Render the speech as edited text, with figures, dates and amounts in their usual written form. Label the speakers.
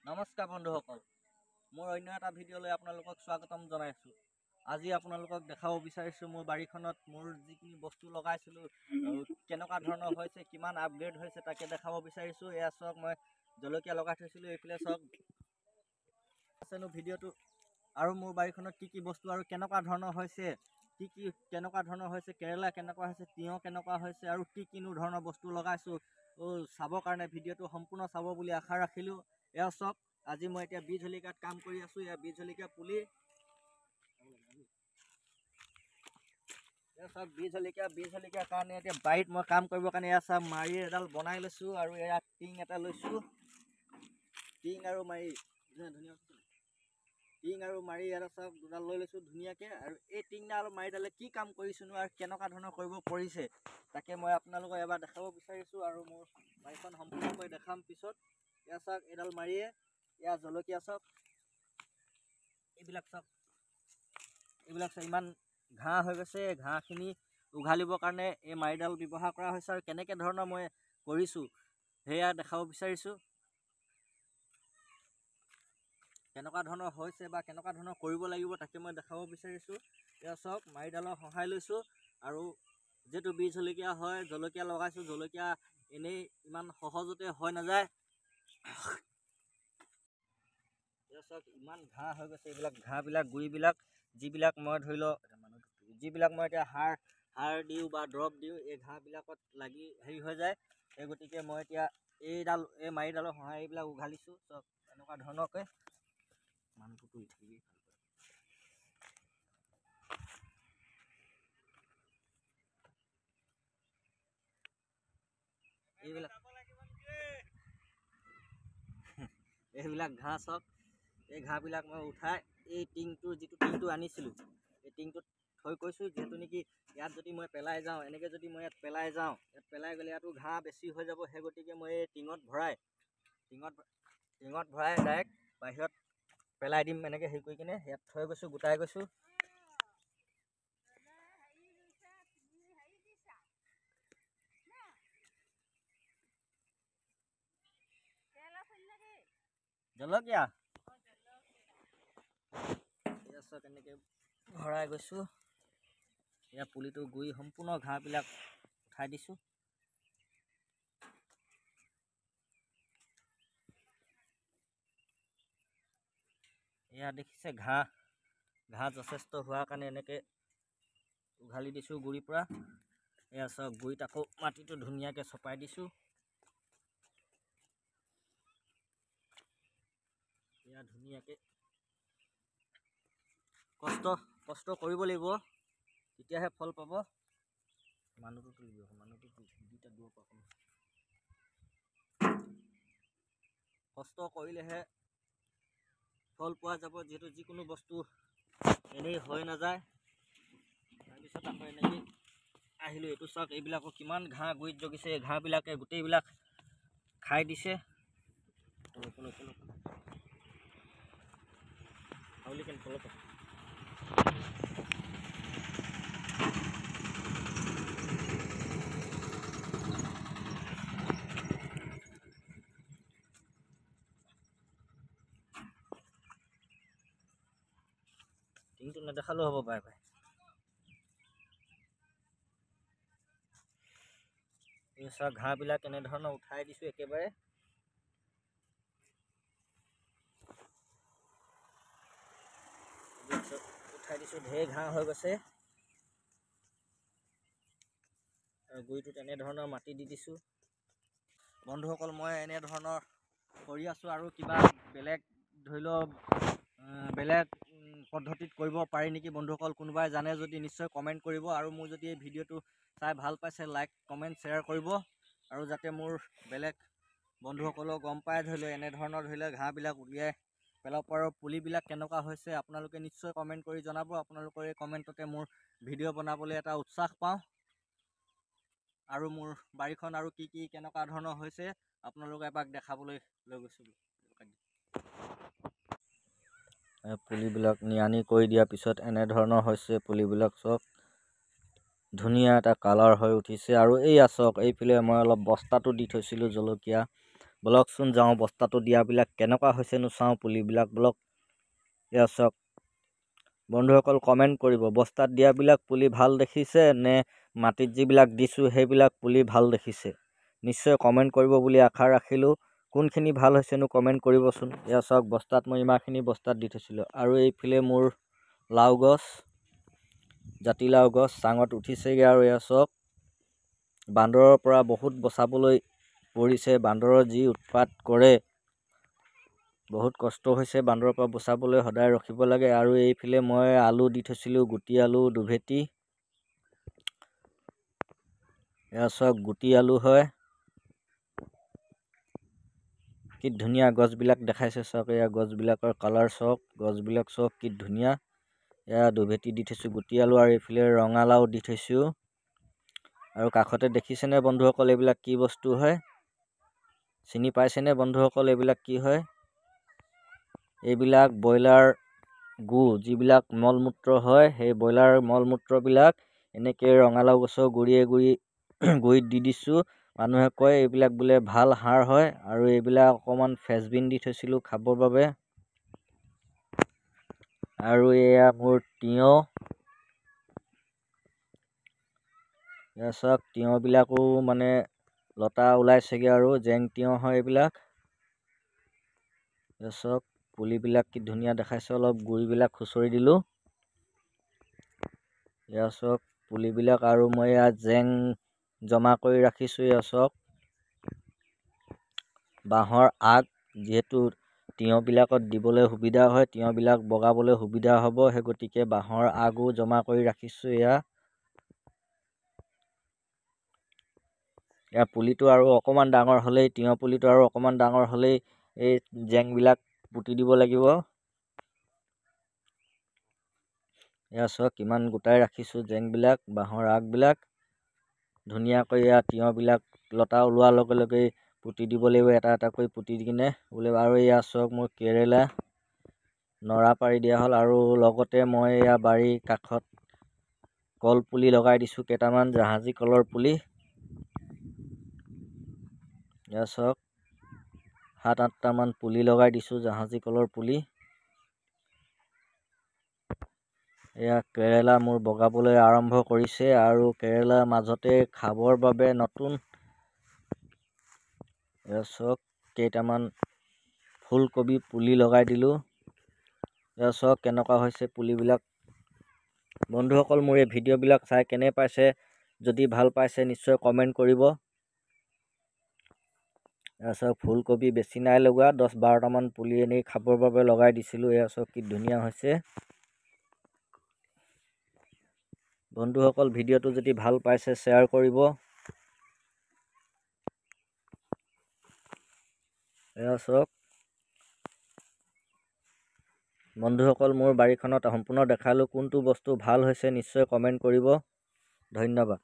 Speaker 1: নমস্কাৰ বন্ধুসকল, মোৰ অন্য এটা ভিডিঅ'লৈ আপোনালোকক স্বাগতম জনাইছোঁ। আজি আপোনালোকক দেখাব বিচাৰিছোঁ মোৰ বাৰীখনত মোৰ যিখিনি বস্তু লগাইছিলোঁ কেনেকুৱা ধৰণৰ হৈছে, কিমান আপগ্ৰেড হৈছে তাকে দেখাব বিচাৰিছোঁ। এয়া চাওক, মই জলকীয়া লগাই থৈছিলোঁ, এইফালে চাওক আছেনো ভিডিঅ'টো। আৰু মোৰ বাৰীখনত কি কি বস্তু আৰু কেনেকুৱা ধৰণৰ হৈছে, কেনেকুৱা ধৰণৰ হৈছে, কেৰেলা কেনেকুৱা হৈছে, তিয়ঁহ কেনেকুৱা হৈছে আৰু কিনো ধৰণৰ বস্তু লগাইছোঁ চাবৰ কাৰণে ভিডিঅ'টো সম্পূৰ্ণ চাব বুলি আশা ৰাখিলোঁ। এয়া চাওক, আজি মই এতিয়া বীজ জলকীয়াত কাম কৰি আছোঁ। এয়া বীজ জলকীয়া পুলি, এয়া চাওক বীজ জলকীয়াৰ কাৰণে এতিয়া বাৰীত মই কাম কৰিবৰ কাৰণে এয়া চাওক মাৰি এডাল বনাই লৈছোঁ আৰু এয়া টিং এটা লৈছোঁ। টিং আৰু মাৰি এটা চাওক দুডাল লৈ লৈছোঁ ধুনীয়াকৈ। আৰু এই টিংডাল আৰু মাৰিডালে কি কাম কৰিছোঁনো আৰু কেনেকুৱা ধৰণৰ কৰিব পৰিছে তাকে মই আপোনালোকক এবাৰ দেখাব বিচাৰিছোঁ আৰু মোৰ বাৰীখন সম্পূৰ্ণকৈ দেখাম পিছত। এয়া চাওক এডাল মাৰিয়ে, এয়া জলকীয়া চাওক, এইবিলাক চাওক ইমান ঘাঁহ হৈ গৈছে। ঘাঁহখিনি উঘালিবৰ কাৰণে এই মাৰিডাল ব্যৱহাৰ কৰা হৈছে আৰু কেনেকৈ ধৰণৰ মই কৰিছোঁ সেয়া দেখাব বিচাৰিছোঁ। কেনেকুৱা ধৰণৰ হৈছে বা কেনেকুৱা ধৰণৰ কৰিব লাগিব তাকে মই দেখাব বিচাৰিছোঁ। এয়া চাওক মাৰিডালৰ সহায় লৈছোঁ আৰু যিহেতু বীজ জলকীয়া হয়, জলকীয়া লগাইছোঁ, জলকীয়া এনেই ইমান সহজতে হৈ নাযায়। এয়া চাওক ইমান ঘাঁহ হৈ গৈছে, এইবিলাক ঘাঁহবিলাক গুৰিবিলাক যিবিলাক মই ধৰি লওক যিবিলাক মই এতিয়া সাৰ দিওঁ বা দৰৱ দিওঁ এই ঘাঁহবিলাকত লাগি হেৰি হৈ যায়। সেই গতিকে মই এতিয়া এই মাৰিডালৰ সহায় এইবিলাক উঘালিছোঁ। চব এনেকুৱা ধৰণৰকৈ মানুহটো এইবিলাক ঘাঁহ চাওক, এই ঘাঁহবিলাক মই উঠাই এই যিটো টিংটো আনিছিলোঁ এই টিংটোত থৈ কৈছোঁ। যিহেতু নেকি ইয়াত যদি মই পেলাই যাওঁ, এনেকৈ যদি মই ইয়াত পেলাই যাওঁ, ইয়াত পেলাই গ'লে ইয়াতো ঘাঁহ বেছি হৈ যাব। সেই গতিকে মই এই টিঙত ভৰাই ডাইৰেক্ট বাহিৰত পেলাই দিম। এনেকৈ হেৰি কৰি কিনে ইয়াত থৈ গৈছোঁ, গোটাই গৈছোঁ। জলকীয়া এনেকৈ ভৰাই গৈছোঁ। এয়া পুলিটো গুৰি সম্পূৰ্ণ ঘাঁহবিলাক উঠাই দিছোঁ। এয়া দেখিছে ঘাঁহ যথেষ্ট হোৱাৰ কাৰণে এনেকৈ উঘালি দিছোঁ গুৰিৰ পৰা। এয়া চাওক গুৰিত আকৌ মাটিটো ধুনীয়াকৈ চপাই দিছোঁ। এয়া ধুনীয়াকৈ কষ্ট কৰিব লাগিব, তেতিয়াহে ফল পাব। মানুহটো দুইটা দূৰৰ পৰা কষ্ট কৰিলেহে ফল পোৱা যাব। যিহেতু যিকোনো বস্তু এনেই হৈ নাযায়। তাৰপিছত আকৌ এনেকৈ আহিলোঁ। এইটো চাওক, এইবিলাকো কিমান ঘাঁহ গুৰিত জগিছে। এই ঘাঁহবিলাকে গোটেইবিলাক খাই দিছে। টিংটো নেদেখালেও হ'ব পাৰে। এই চাওক ঘাঁহবিলাক এনেধৰণৰ উঠাই দিছোঁ একেবাৰে। উঠাই দিছোঁ, ঢেৰ ঘাঁহ হৈ গৈছে। আৰু গুৰিটোত এনেধৰণৰ মাটি দি দিছোঁ। বন্ধুসকল, মই এনেধৰণৰ কৰি আছোঁ আৰু কিবা বেলেগ ধৰি লওক বেলেগ পদ্ধতিত কৰিব পাৰি নেকি বন্ধুসকল? কোনোবাই জানে যদি নিশ্চয় কমেণ্ট কৰিব। আৰু মোৰ যদি এই ভিডিঅ'টো চাই ভাল পাইছে লাইক কমেণ্ট শ্বেয়াৰ কৰিব। আৰু যাতে মোৰ বেলেগ বন্ধুসকলেও গম পায় ধৰি লওক এনেধৰণৰ ধৰি লওক ঘাঁহবিলাক উলিয়াই পেলাব পাৰোঁ। পুলিবিলাক কেনেকুৱা হৈছে আপোনালোকে নিশ্চয় কমেণ্ট কৰি জনাব। আপোনালোকৰ এই কমেণ্টতে মোৰ ভিডিঅ' বনাবলৈ এটা উৎসাহ পাওঁ। আৰু মোৰ বাৰীখন আৰু কি কেনেকুৱা ধৰণৰ হৈছে আপোনালোকে এবাৰ দেখাবলৈ লৈ গৈছিলোঁ। পুলিবিলাক নিয়ানি কৰি দিয়াৰ পিছত এনেধৰণৰ হৈছে পুলিবিলাক। চব ধুনীয়া এটা কালাৰ হৈ উঠিছে। আৰু এইয়া চাওক, এইফালে মই অলপ বস্তাটো দি থৈছিলোঁ জলকীয়া বলকচোন যাওঁ বস্তাটো দিয়াবিলাক কেনেকুৱা হৈছেনো চাওঁ পুলিবিলাক বলক। এয়া চাওক বন্ধুসকল, কমেণ্ট কৰিব বস্তাত দিয়াবিলাক পুলি ভাল দেখিছে নে মাটিত যিবিলাক দিছোঁ সেইবিলাক পুলি ভাল দেখিছে। নিশ্চয় কমেণ্ট কৰিব বুলি আশা ৰাখিলোঁ। কোনখিনি ভাল হৈছেনো কমেণ্ট কৰিবচোন। এয়া চাওক বস্তাত মই ইমানখিনি বস্তাত দি থৈছিলোঁ। আৰু এইফালে মোৰ লাও গছ, জাতিলাও গছ চাঙত উঠিছেগৈ। আৰু এয়া চাওক বান্দৰৰ পৰা বহুত বচাবলৈ পৰিছে। বান্দৰৰ যি উৎপাত কৰে, বহুত কষ্ট হৈছে বান্দৰৰ পৰা বচাবলৈ, সদায় ৰখিব লাগে। আৰু এইফালে মই আলু দি থৈছিলোঁ, গুটি আলু দুভেটি। এয়া চাওক গুটি আলু হয়, কি ধুনীয়া গছবিলাক দেখাইছে চাওক। এয়া গছবিলাকৰ কালাৰ চাওক, গছবিলাক চাওক কি ধুনীয়া। এয়া দুভেটি দি থৈছোঁ গুটি আলু, আৰু এইফালে ৰঙালাও দি থৈছোঁ। আৰু কাষতে দেখিছেনে বন্ধুসকল এইবিলাক কি বস্তু হয়? চিনি পাইছেনে বন্ধুসকল এইবিলাক কি হয়? এইবিলাক ব্ৰইলাৰ গু, যিবিলাক মলমূত্ৰ হয়, সেই ব্ৰইলাৰ মলমূত্ৰবিলাক এনেকৈ ৰঙালাও গছৰ গুৰিত দি দিছোঁ। মানুহে কয় এইবিলাক বোলে ভাল সাৰ হয়। আৰু এইবিলাক অকণমান ফ্ৰেঞ্চবিন দি থৈছিলোঁ খাবৰ বাবে। আৰু এয়া মোৰ তিয়ঁহ। এয়া চাওক তিয়ঁহবিলাকো মানে লতা ওলাইছেগৈ, আৰু জেং তিয়ঁহ হয় এইবিলাক। এয়া চাওক পুলিবিলাক কি ধুনীয়া দেখাইছে। অলপ গুৰিবিলাক খুচৰি দিলোঁ। এয়া চাওক পুলিবিলাক, আৰু মই এয়া জেং জমা কৰি ৰাখিছোঁ। এয়া চাওক বাঁহৰ আগ, যিহেতু তিয়ঁহবিলাকত দিবলৈ সুবিধা হয়, তিয়ঁহবিলাক বগাবলৈ সুবিধা হ'ব, সেই গতিকে বাঁহৰ আগো জমা কৰি ৰাখিছোঁ। এয়া পুলিটো আৰু অকণমান ডাঙৰ হ'লেই, তিয়ঁহ পুলিটো আৰু অকণমান ডাঙৰ হ'লেই এই জেংবিলাক পুতি দিব লাগিব। এয়া চাওক কিমান গোটাই ৰাখিছোঁ জেংবিলাক, বাঁহৰ আগবিলাক ধুনীয়াকৈ। এয়া তিয়ঁহবিলাক লতা ওলোৱাৰ লগে লগে পুতি দিব লাগিব, এটা এটাকৈ পুতি দি কিনে বোলে। আৰু এয়া চাওক মোৰ কেৰেলা নৰা পাৰি দিয়া হ'ল। আৰু লগতে মই এয়া বাৰীৰ কাষত কল পুলি লগাই দিছোঁ কেইটামান, জাহাজী কলৰ পুলি। এয়া চাওক 7-8টামান পুলি লগাই দিছোঁ জাহাজী কলৰ পুলি। এয়া কেৰেলা মোৰ বগাবলৈ আৰম্ভ কৰিছে, আৰু কেৰেলাৰ মাজতে খাবৰ বাবে নতুন এয়া চাওক কেইটামান ফুলকবি পুলি লগাই দিলোঁ। এয়া চাওক কেনেকুৱা হৈছে পুলিবিলাক। বন্ধুসকল, মোৰ এই ভিডিঅ'বিলাক চাই কেনে পাইছে? যদি ভাল পাইছে নিশ্চয় কমেণ্ট কৰিব। এয়া চাওক ফুলকবি বেছি নাই লগোৱা, 10-12টামান পুলি এনেই খাবৰ বাবে লগাই দিছিলোঁ। এয়া চাওক কি ধুনীয়া হৈছে। বন্ধুসকল, ভিডিঅ'টো যদি ভাল পাইছে শ্বেয়াৰ কৰিব। এয়া চাওক বন্ধুসকল, মোৰ বাৰীখনত সম্পূৰ্ণ দেখালোঁ। কোনটো বস্তু ভাল হৈছে নিশ্চয় কমেণ্ট কৰিব। ধন্যবাদ।